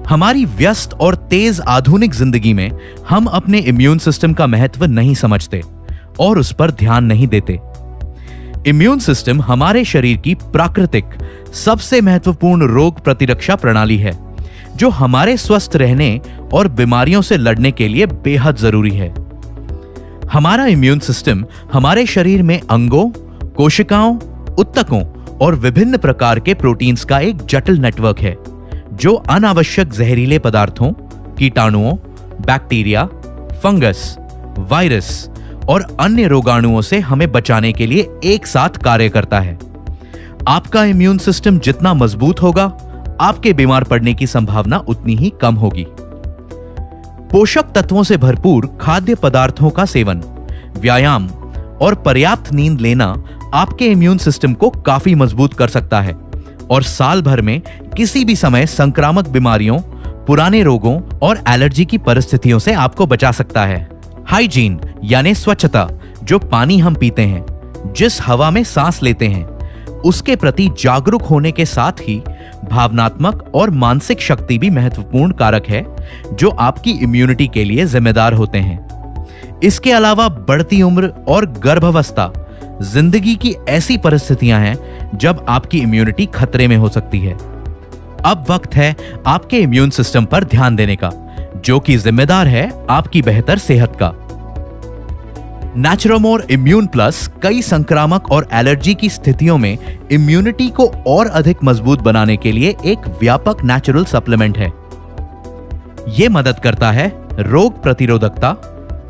हमारी व्यस्त और तेज आधुनिक जिंदगी में हम अपने इम्यून सिस्टम का महत्व नहीं समझते और उस पर ध्यान नहीं देते। इम्यून सिस्टम हमारे शरीर की प्राकृतिक सबसे महत्वपूर्ण रोग प्रतिरक्षा प्रणाली है, जो हमारे स्वस्थ रहने और बीमारियों से लड़ने के लिए बेहद जरूरी है। हमारा इम्यून सिस्टम हमारे शरीर में अंगों, कोशिकाओं, उत्तकों और विभिन्न प्रकार के प्रोटीन्स का एक जटिल नेटवर्क है, जो अनावश्यक जहरीले पदार्थों, कीटाणुओं, बैक्टीरिया, फंगस, वायरस और अन्य रोगाणुओं से हमें बचाने के लिए एक साथ कार्य करता है। आपका इम्यून सिस्टम जितना मजबूत होगा, आपके बीमार पड़ने की संभावना उतनी ही कम होगी। पोषक तत्वों से भरपूर खाद्य पदार्थों का सेवन, व्यायाम और पर्याप्त नींद लेना आपके इम्यून सिस्टम को काफी मजबूत कर सकता है और साल भर में किसी भी समय संक्रामक बीमारियों, पुराने रोगों और एलर्जी की परिस्थितियों से आपको बचा सकता है। हाइजीन यानी स्वच्छता, जो पानी हम पीते हैं, जिस हवा में सांस लेते हैं, उसके प्रति जागरूक होने के साथ ही भावनात्मक और मानसिक शक्ति भी महत्वपूर्ण कारक है, जो आपकी इम्यूनिटी के लिए जिम्मेदार होते हैं। इसके अलावा बढ़ती उम्र और गर्भावस्था जिंदगी की ऐसी परिस्थितियां हैं जब आपकी इम्यूनिटी खतरे में हो सकती है। अब वक्त है आपके इम्यून सिस्टम पर ध्यान देने का, जो कि जिम्मेदार है आपकी बेहतर सेहत का। नेचुरोमोर इम्यून प्लस कई संक्रामक और एलर्जी की स्थितियों में इम्यूनिटी को और अधिक मजबूत बनाने के लिए एक व्यापक नेचुरल सप्लीमेंट है। यह मदद करता है रोग प्रतिरोधकता,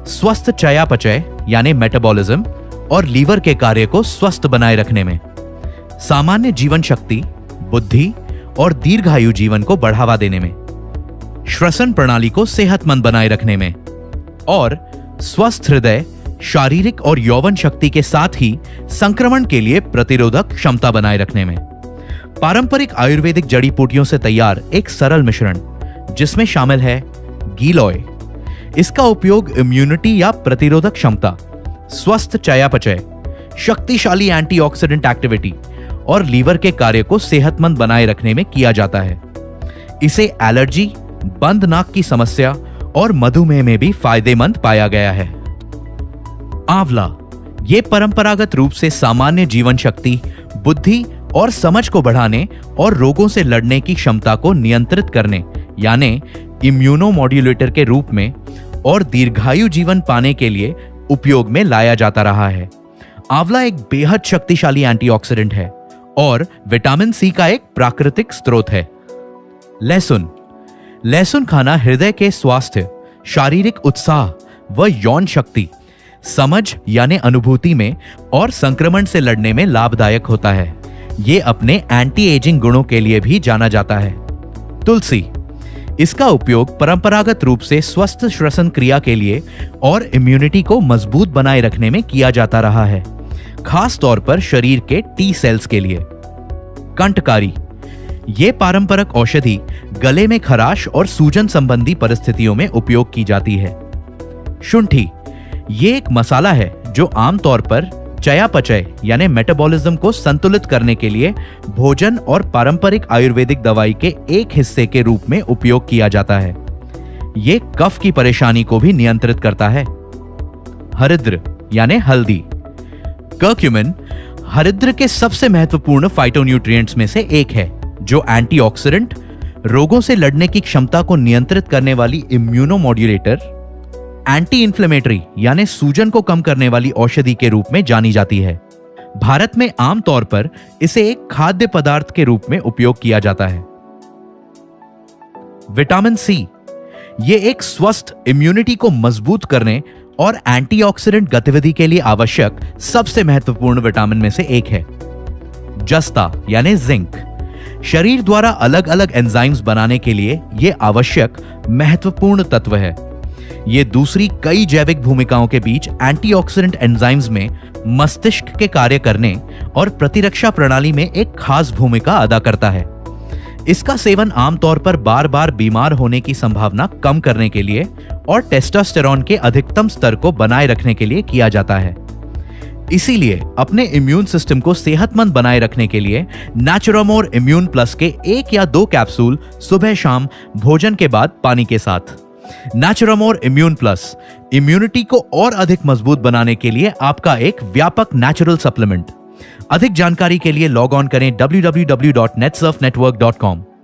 स्वस्थ चयापचय यानी मेटाबॉलिज्म और लीवर के कार्य को स्वस्थ बनाए रखने में, सामान्य जीवन शक्ति, बुद्धि और दीर्घायु जीवन को बढ़ावा देने में, श्वसन प्रणाली को सेहतमंद बनाए रखने में और स्वस्थ हृदय, शारीरिक और यौवन शक्ति के साथ ही संक्रमण के लिए प्रतिरोधक क्षमता बनाए रखने में। पारंपरिक आयुर्वेदिक जड़ी बूटियों से तैयार एक सरल मिश्रण, जिसमें शामिल है गीलोय। इसका उपयोग इम्यूनिटी या प्रतिरोधक क्षमता, स्वस्थ चयापचय, शक्तिशाली एंटीऑक्सीडेंट एक्टिविटी और लीवर के कार्य को सेहतमंद बनाए रखने में किया जाता है। इसे एलर्जी, बंद नाक की समस्या और मधुमेह में भी फायदेमंद पाया गया है। आंवला, ये परंपरागत रूप से सामान्य जीवन शक्ति, बुद्धि और समझ को बढ़ाने और रोगों से लड़ने की क्षमता को नियंत्रित करने यानी इम्यूनोमॉड्यूलेटर के रूप में और दीर्घायु जीवन पाने के लिए उपयोग में लाया जाता रहा है। आंवला एक बेहद शक्तिशाली एंटीऑक्सीडेंट है और विटामिन सी का एक प्राकृतिक स्रोत है। लहसुन, लहसुन खाना हृदय के स्वास्थ्य, शारीरिक उत्साह व यौन शक्ति, समझ यानी अनुभूति में और संक्रमण से लड़ने में लाभदायक होता है। यह अपने एंटी एजिंग गुणों के लिए भी जाना जाता है। तुलसी, इसका उपयोग परंपरागत रूप से स्वस्थ श्वसन क्रिया के लिए और इम्यूनिटी को मजबूत बनाए रखने में किया जाता रहा है, खास तौर पर शरीर के टी सेल्स के लिए। कंठकारी, यह पारंपरिक औषधि गले में खराश और सूजन संबंधी परिस्थितियों में उपयोग की जाती है। शुंठी, यह एक मसाला है जो आमतौर पर चयापचय यानी मेटाबॉलिज्म को संतुलित करने के लिए भोजन और पारंपरिक आयुर्वेदिक दवाई के एक हिस्से के रूप में उपयोग किया जाता है। यह कफ की परेशानी को भी नियंत्रित करता है। हरिद्र यानी हल्दी, कर्क्यूमिन हरिद्र के सबसे महत्वपूर्ण फाइटोन्यूट्रिएंट्स में से एक है, जो एंटीऑक्सीडेंट, रोगों से लड़ने की क्षमता को नियंत्रित करने वाली इम्यूनोमॉड्यूलेटर, एंटी इन्फ्लेमेटरी यानी सूजन को कम करने वाली औषधि के रूप में जानी जाती है। भारत में आमतौर पर इसे एक खाद्य पदार्थ के रूप में उपयोग किया जाता है। विटामिन सी, यह एक स्वस्थ इम्यूनिटी को मजबूत करने और एंटीऑक्सीडेंट गतिविधि के लिए आवश्यक सबसे महत्वपूर्ण विटामिन में से एक है। जस्ता यानी जिंक, शरीर द्वारा अलग अलग एंजाइम्स बनाने के लिए यह आवश्यक महत्वपूर्ण तत्व है। यह दूसरी कई जैविक भूमिकाओं के बीच एंटीऑक्सीडेंट एंजाइम्स में मस्तिष्क के कार्य करने और प्रतिरक्षा प्रणाली में एक खास भूमिका अदा करता है। इसका सेवन आमतौर पर बार बार बीमार होने की संभावना कम करने के लिए और टेस्टोस्टेरोन के अधिकतम स्तर को बनाए रखने के लिए किया जाता है। इसीलिए अपने इम्यून सिस्टम को सेहतमंद बनाए रखने के लिए नेचुरामोर इम्यून प्लस के 1 या 2 कैप्सूल सुबह शाम भोजन के बाद पानी के साथ। नेचुरामोर इम्यून प्लस इम्यूनिटी को और अधिक मजबूत बनाने के लिए आपका एक व्यापक नेचुरल सप्लीमेंट। अधिक जानकारी के लिए लॉग ऑन करें www.netsurfnetwork.com।